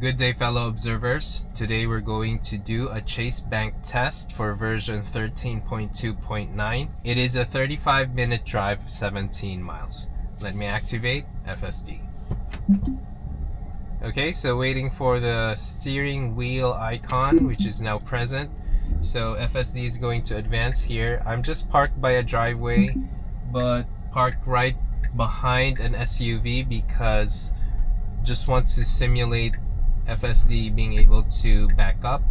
Good day, fellow observers. Today we're going to do a chase bank test for version 13.2.9. It is a 35-minute drive, 17 miles. Let me activate FSD. Okay, so waiting for the steering wheel icon, which is now present. So FSD is going to advance here. I'm just parked by a driveway, but parked right behind an SUV because just want to simulate FSD being able to back up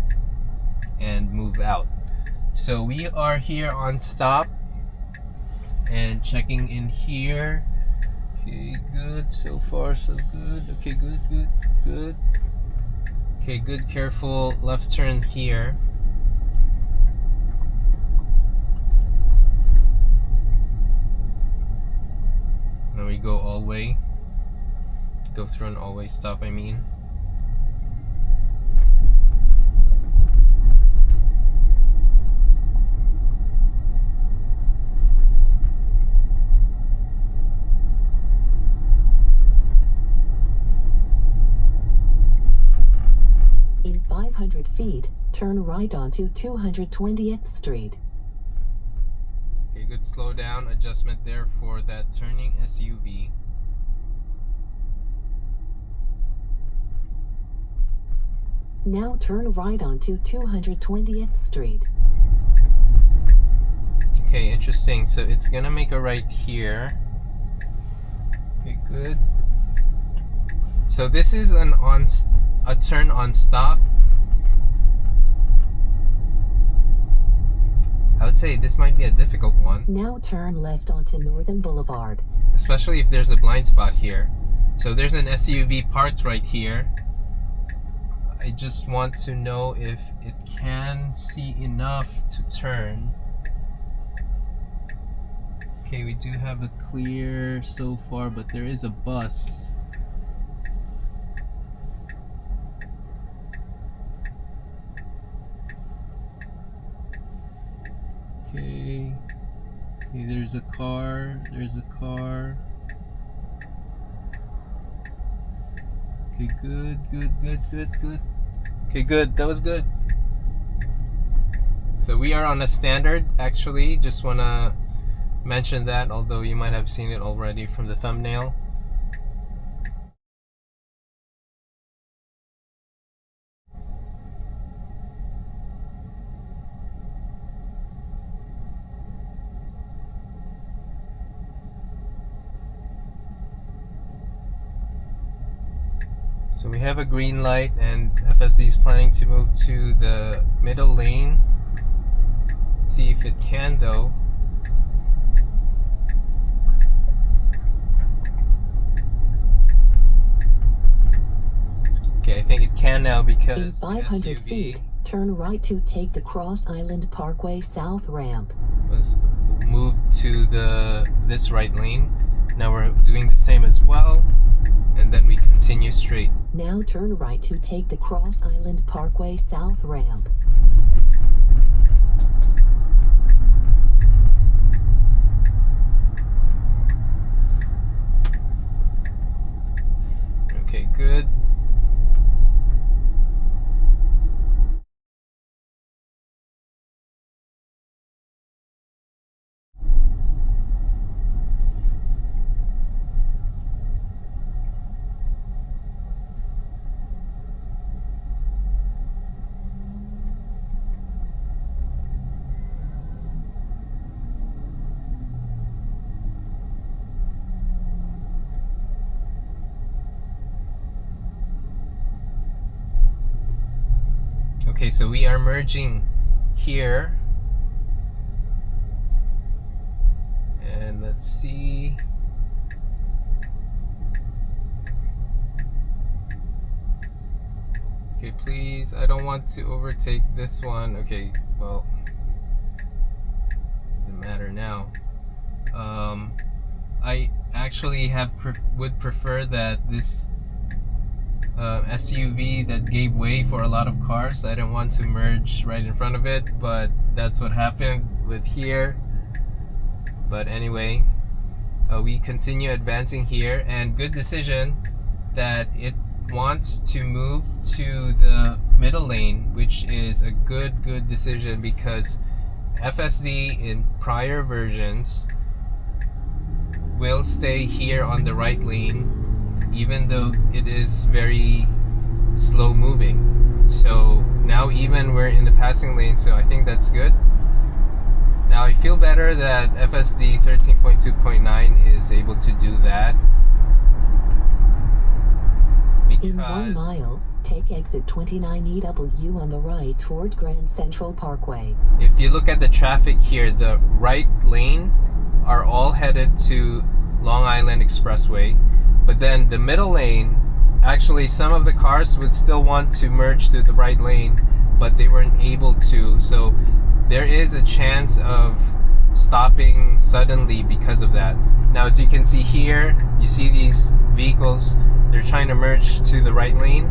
and move out. So we are here on stop and checking in here. Okay, good. So far, so good. Okay, good. Okay, good. Careful left turn here. Now we go all way. Go through an all-way stop, I mean. In 500 feet, turn right onto 220th Street. Okay, good slow down adjustment there for that turning SUV. Now turn right onto 220th Street. Okay, interesting. So it's gonna make a right here. Okay, good. So this is a turn on stop. I would say this might be a difficult one. Now turn left onto Northern Blvd. Especially if there's a blind spot here. So there's an SUV parked right here. I just want to know if it can see enough to turn. Okay, we do have a clear so far, but there is a bus. Okay, there's a car, Okay, good. Okay, good, that was good. So we are on a standard, actually, just wanna mention that, although you might have seen it already from the thumbnail. So we have a green light and FSD is planning to move to the middle lane. Let's see if it can though. Okay, I think it can now because in 500 feet, turn right to take the Cross Island Parkway South ramp. Was moved to this right lane. Now we're doing the same as well, and then we continue straight. Now turn right to take the Cross Island Parkway South ramp. Okay, good. Okay, so we are merging here. And let's see. Okay, please, I don't want to overtake this one. Okay, well, doesn't matter now. I actually would prefer that this SUV that gave way for a lot of cars. I didn't want to merge right in front of it, but that's what happened with here. But anyway, we continue advancing here, and good decision that it wants to move to the middle lane, which is a good decision because FSD in prior versions will stay here on the right lane even though it is very slow moving. So now even we're in the passing lane, so I think that's good. Now I feel better that FSD 13.2.9 is able to do that. In 1 mile, take exit 29EW on the right toward Grand Central Pkwy. If you look at the traffic here, the right lane are all headed to Long Island Expressway, but then the middle lane, actually some of the cars would still want to merge to the right lane, but they weren't able to. So there is a chance of stopping suddenly because of that. Now as you can see here, you see these vehicles, they're trying to merge to the right lane,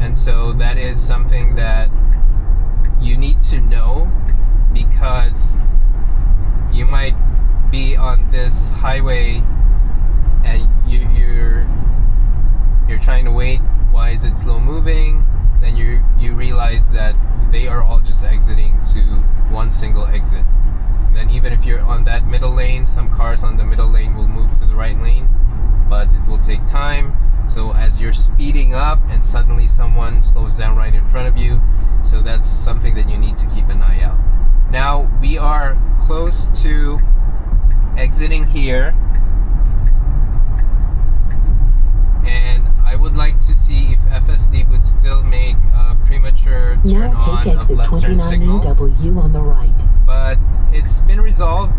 and so that is something that you need to know, because you might be on this highway and you're trying to wait, why is it slow moving? Then you realize that they are all just exiting to one single exit. And then even if you're on that middle lane, some cars on the middle lane will move to the right lane, but it will take time. So as you're speeding up and suddenly someone slows down right in front of you, so that's something that you need to keep an eye out. Now we are close to exiting here, and I would like to see if FSD would still make a premature turn now on take of exit left turn signal. 29EW on the right. But it's been resolved,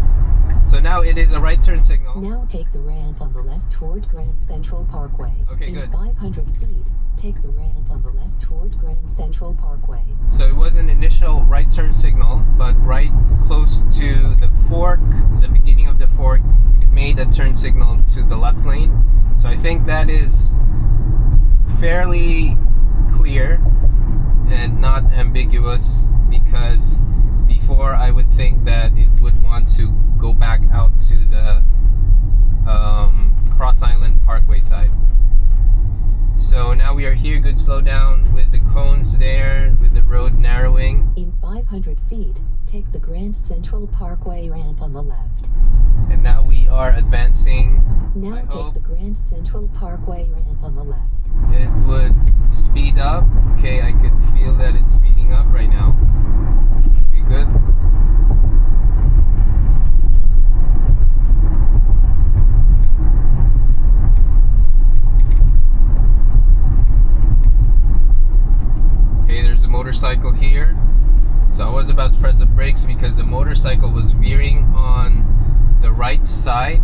so now it is a right turn signal. Now take the ramp on the left toward Grand Central Pkwy. Okay, In good. 500 feet, take the ramp on the left toward Grand Central Pkwy. So it was an initial right turn signal, but right close to the fork, the beginning of the fork, it made a turn signal to the left lane. So I think that is fairly clear and not ambiguous, because before I would think that it would want to go back out to the Cross Island Parkway side. So now we are here, good slowdown with the cones there, with the road narrowing. In 500 feet, take the Grand Central Pkwy ramp on the left. And now we are advancing. Now I take hope the Grand Central Pkwy ramp on the left. it would speed up. Okay, I could feel that it's speeding up right now. Okay, good. Okay, there's a motorcycle here. So I was about to press the brakes because the motorcycle was veering on the right side,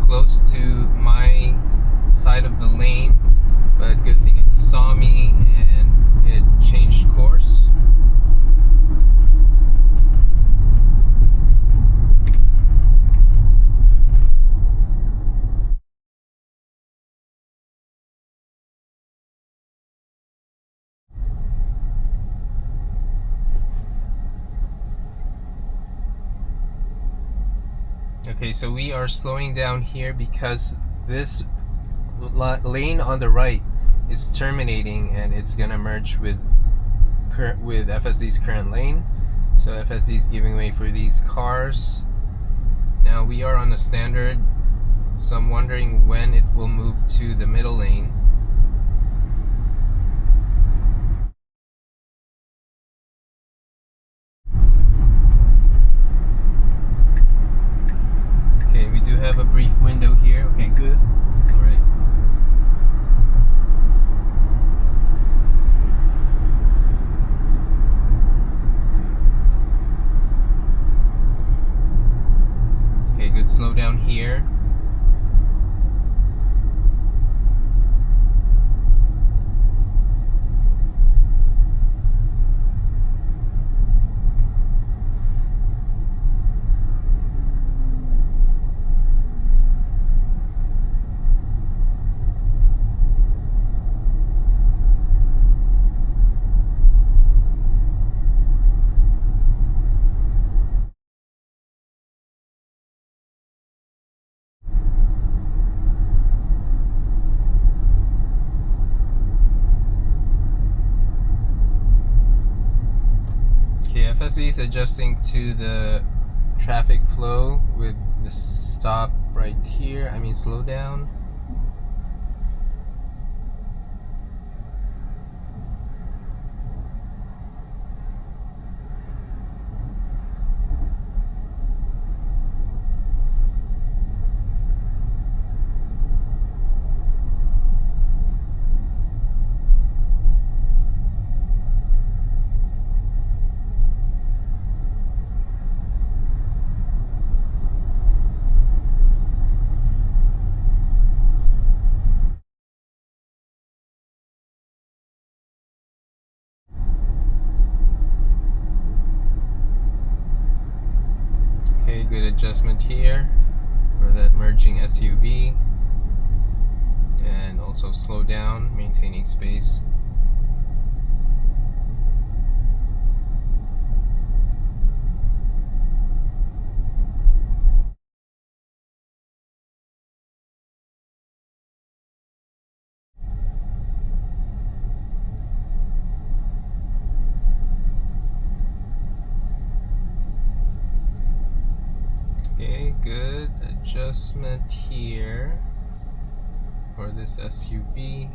close to my side of the lane, but good thing it saw me and it changed course. Okay, so we are slowing down here because this lane on the right is terminating and it's gonna merge with FSD's current lane. So FSD is giving way for these cars. Now we are on a standard, so I'm wondering when it will move to the middle lane. Okay, we do have a brief window here. Okay, good. All right. Okay, good slowdown here. FSD is adjusting to the traffic flow with the stop right here. I mean slow down. Okay, good adjustment here for that merging SUV, and also slow down, maintaining space. Okay, good adjustment here for this SUV.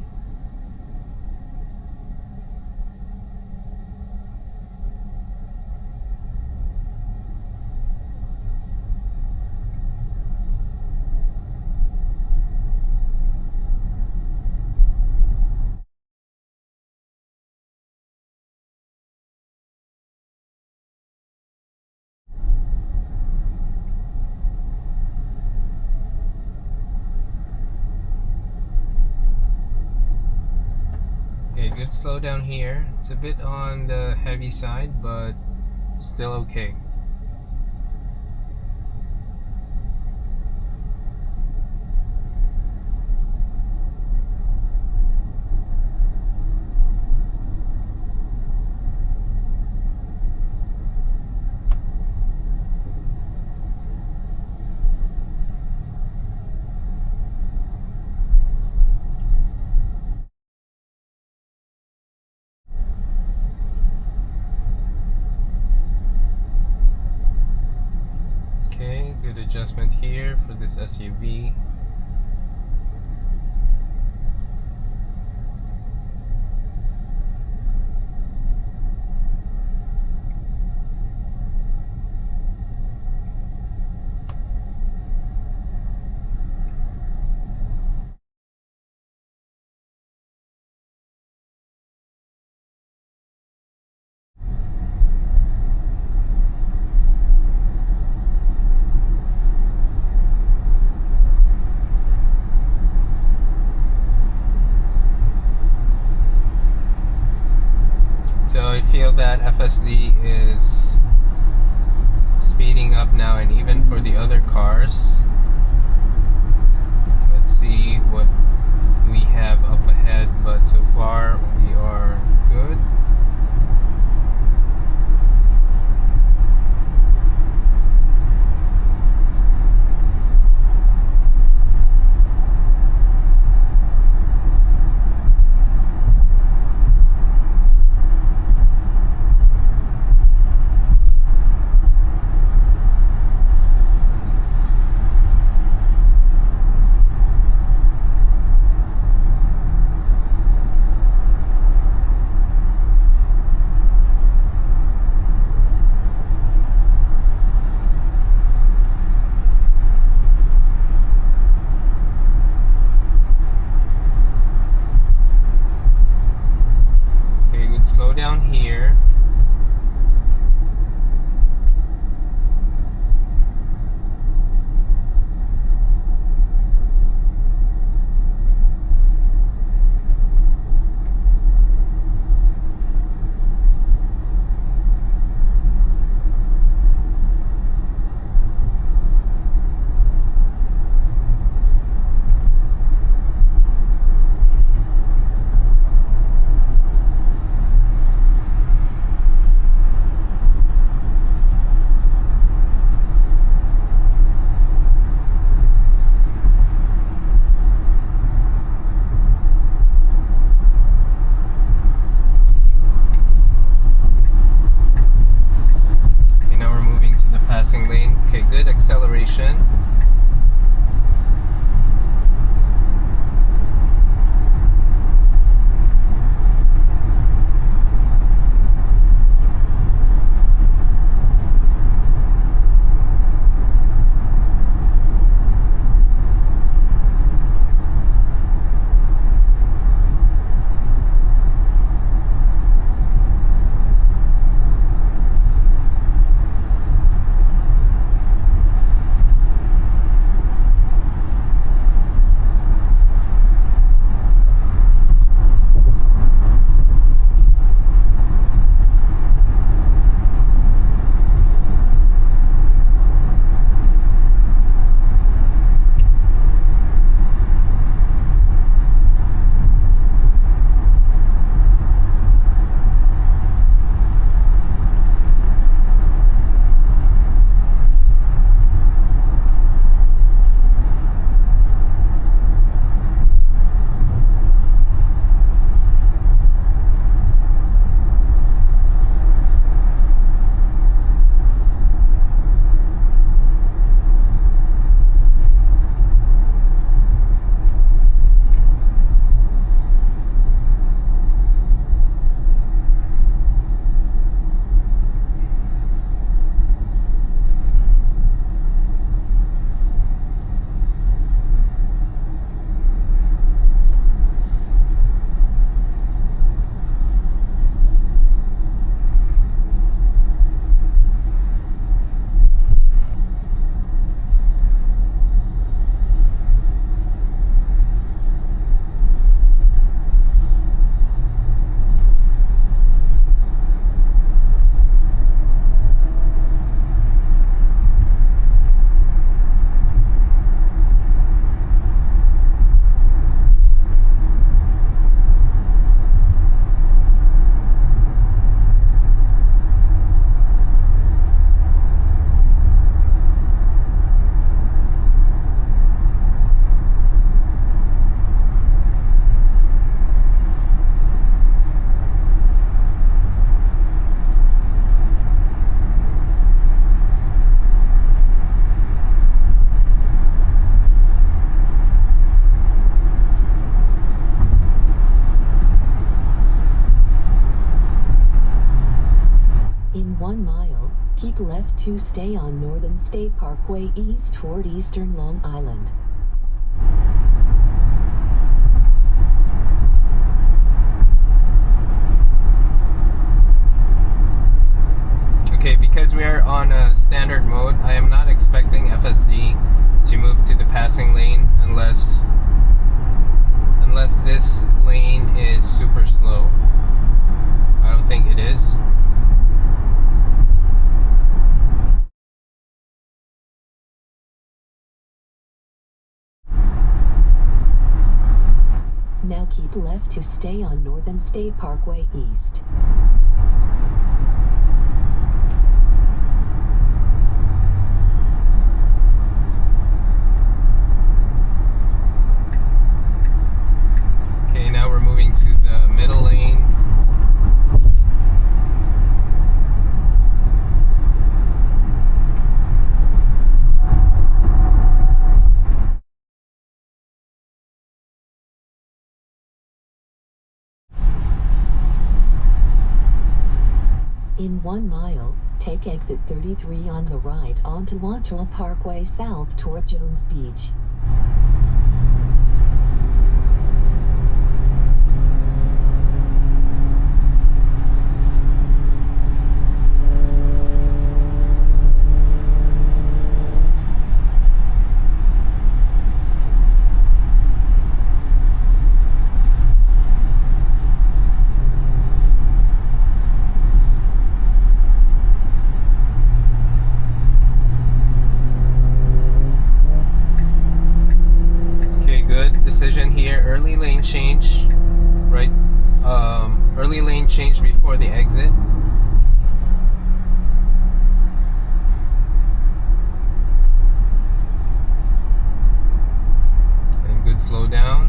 Okay, good slowdown here. It's a bit on the heavy side, but still okay. Okay, good adjustment here for this SUV. So I feel that FSD is speeding up now, and even for the other cars. Let's see what we have up ahead, but so far we are good. Slow down here. direction. In 1 mile, keep left to stay on Northern State Parkway East toward Eastern Long Island. Okay, because we are on a standard mode, I am not expecting FSD to move to the passing lane unless this lane is super slow. I don't think it is. Now keep left to stay on Northern State Parkway East. Okay, now we're moving to the middle lane. In 1 mile, take exit 33 on the right onto Wantagh Parkway south toward Jones Beach. Decision here, early lane change, right? Early lane change before the exit. And good slowdown.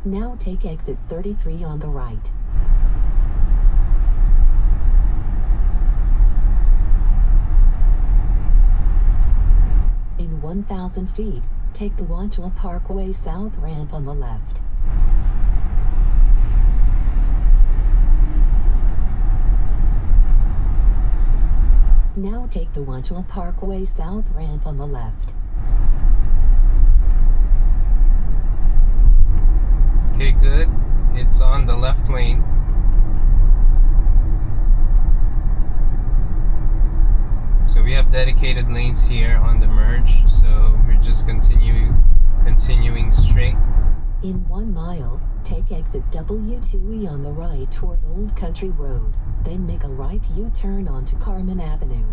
Now take exit 33 on the right. In 1,000 feet, take the Wantagh Pkwy South ramp on the left. Now take the Wantagh Pkwy South ramp on the left. Okay, good. It's on the left lane. So we have dedicated lanes here on the merge, so we're just continuing straight. In 1 mile, take exit W2E on the right toward Old Country Road, then make a right U-turn onto Carman Avenue.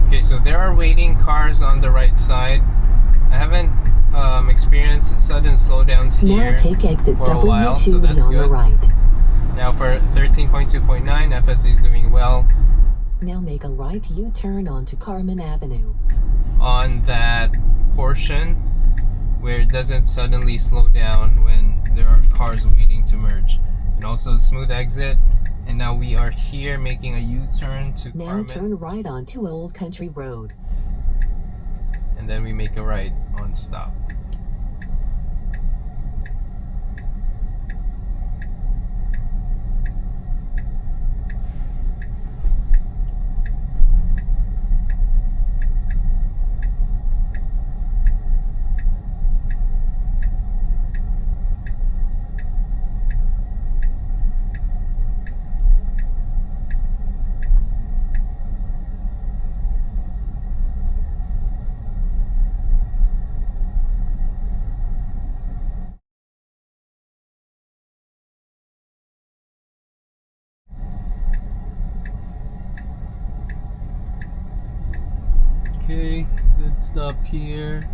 Okay, so there are waiting cars on the right side. I haven't experienced sudden slowdowns here now take exit for a while, so W2E that's on good. the right. Now for 13.2.9, FSD is doing well. Now make a right U-turn onto Carman Avenue. On that portion where it doesn't suddenly slow down when there are cars waiting to merge. And also smooth exit. And now we are here making a U-turn to Now Carman. turn right onto Old Country Road. And then we make a right on stop. Okay, good stop here.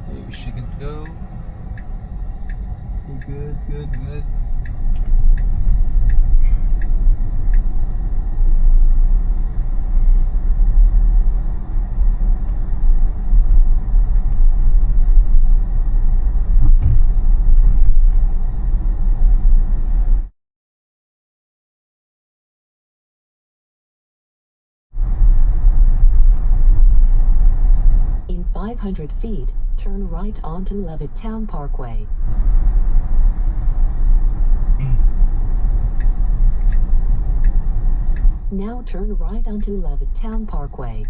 Maybe she could go. Okay, good. In 500 feet, turn right onto Levittown Parkway. Now turn right onto Levittown Parkway.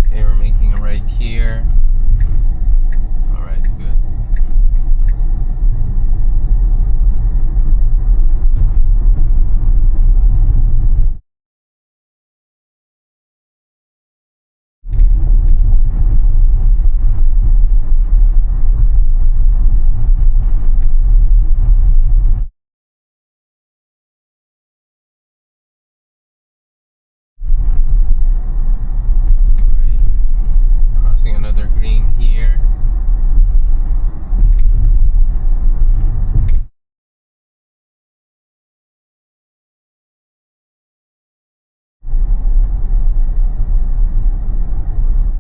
Okay, we're making a right here. Alright, good. Another green here.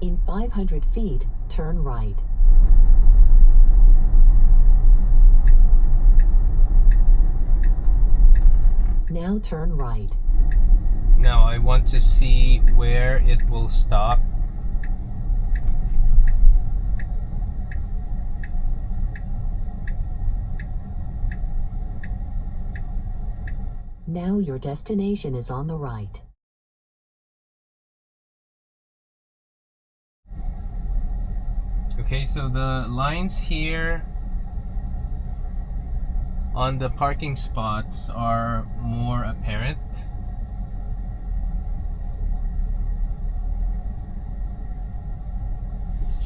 In 500 feet, turn right. Now turn right. Now I want to see where it will stop. Now your destination is on the right. Okay, so the lines here on the parking spots are more apparent.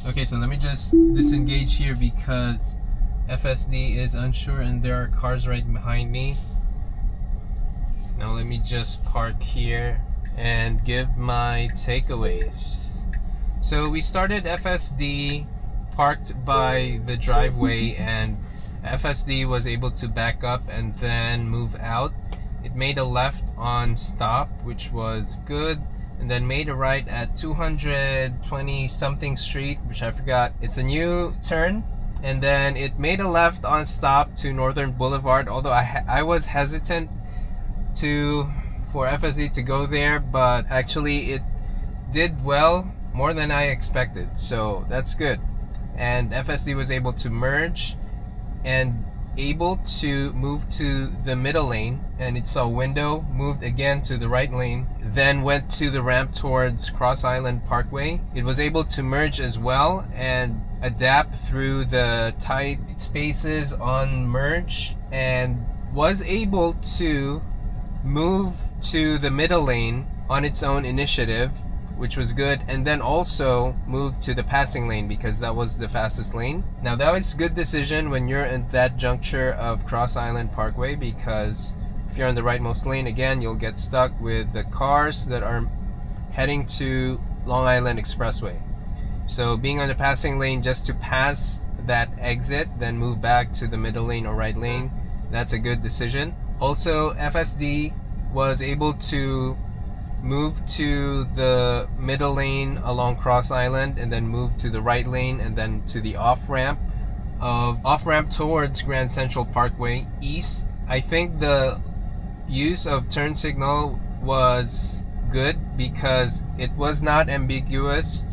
Okay, so let me just disengage here because FSD is unsure and there are cars right behind me. Now let me just park here and give my takeaways. So we started FSD parked by the driveway and FSD was able to back up and then move out. It made a left on stop, which was good, and then made a right at 220 something street, which I forgot. It's a new turn. And then it made a left on stop to Northern Blvd, although I was hesitant for FSD to go there, but actually it did well, more than I expected, so that's good. And FSD was able to merge and able to move to the middle lane, and it saw window, moved again to the right lane, then went to the ramp towards Cross Island Parkway. It was able to merge as well and adapt through the tight spaces on merge, and was able to move to the middle lane on its own initiative, which was good, and then also move to the passing lane because that was the fastest lane. Now that was a good decision when you're at that juncture of Cross Island Parkway, because if you're in the rightmost lane, again, you'll get stuck with the cars that are heading to Long Island Expressway. So being on the passing lane just to pass that exit, then move back to the middle lane or right lane, that's a good decision. Also, FSD was able to move to the middle lane along Cross Island and then move to the right lane and then to the off-ramp towards Grand Central Pkwy East. I think the use of turn signal was good because it was not ambiguous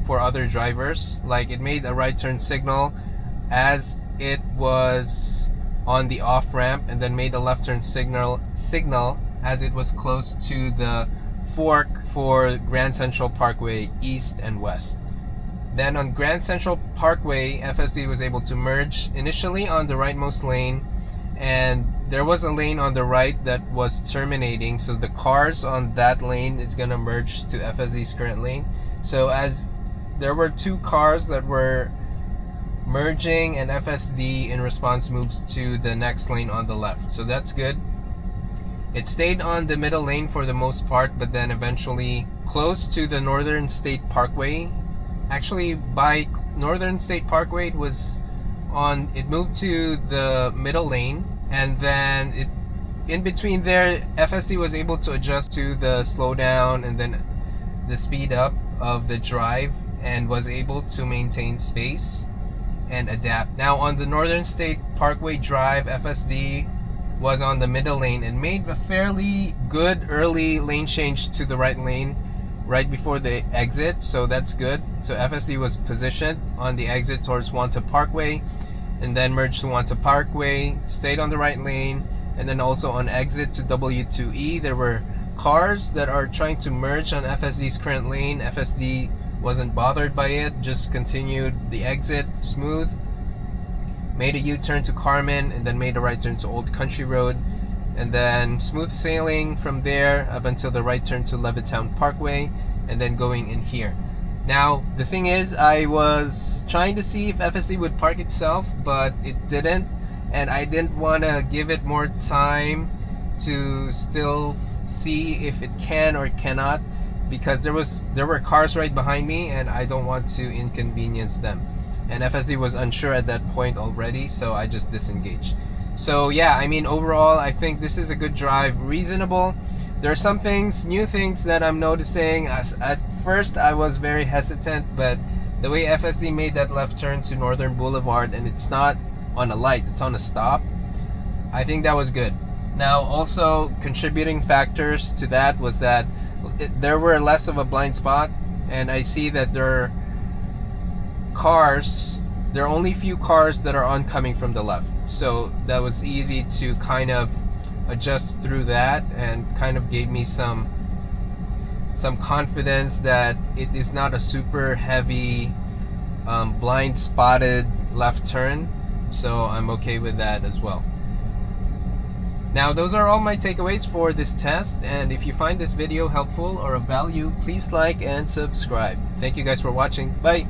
for other drivers. Like, it made a right turn signal as it was on the off ramp, and then made a left turn signal as it was close to the fork for Grand Central Pkwy East and West. Then on Grand Central Pkwy, FSD was able to merge initially on the rightmost lane, and there was a lane on the right that was terminating, so the cars on that lane is gonna merge to FSD's current lane. So as there were two cars that were merging, and FSD in response moves to the next lane on the left, so that's good. It stayed on the middle lane for the most part, but then eventually close to the Northern State Parkway. Actually, by Northern State Parkway, it moved to the middle lane, and then in between there, FSD was able to adjust to the slowdown and then the speed up of the drive, and was able to maintain space and adapt. Now on the Northern State Parkway Drive, FSD was on the middle lane and made a fairly good early lane change to the right lane right before the exit, so that's good. So FSD was positioned on the exit towards Wantagh Pkwy, and then merged to Wantagh Pkwy, stayed on the right lane, and then also on exit to W2E, there were cars that are trying to merge on FSD's current lane. FSD wasn't bothered by it, just continued the exit smooth, made a U-turn to Carman, and then made a right turn to Old Country Road, and then smooth sailing from there up until the right turn to Levittown Parkway, and then going in here. Now the thing is, I was trying to see if FSD would park itself, but it didn't, and I didn't want to give it more time to still see if it can or cannot, because there were cars right behind me and I don't want to inconvenience them, and FSD was unsure at that point already, so I just disengaged. So yeah, I mean, overall I think this is a good drive, reasonable. There are some new things that I'm noticing. At first I was very hesitant, but the way FSD made that left turn to Northern Blvd, and it's not on a light, it's on a stop, I think that was good. Now also contributing factors to that was that there were less of a blind spot, and I see that there are only few cars that are oncoming from the left, so that was easy to kind of adjust through that, and kind of gave me some confidence that it is not a super heavy blind spotted left turn, so I'm okay with that as well. Now those are all my takeaways for this test, and if you find this video helpful or of value, please like and subscribe. Thank you guys for watching. Bye!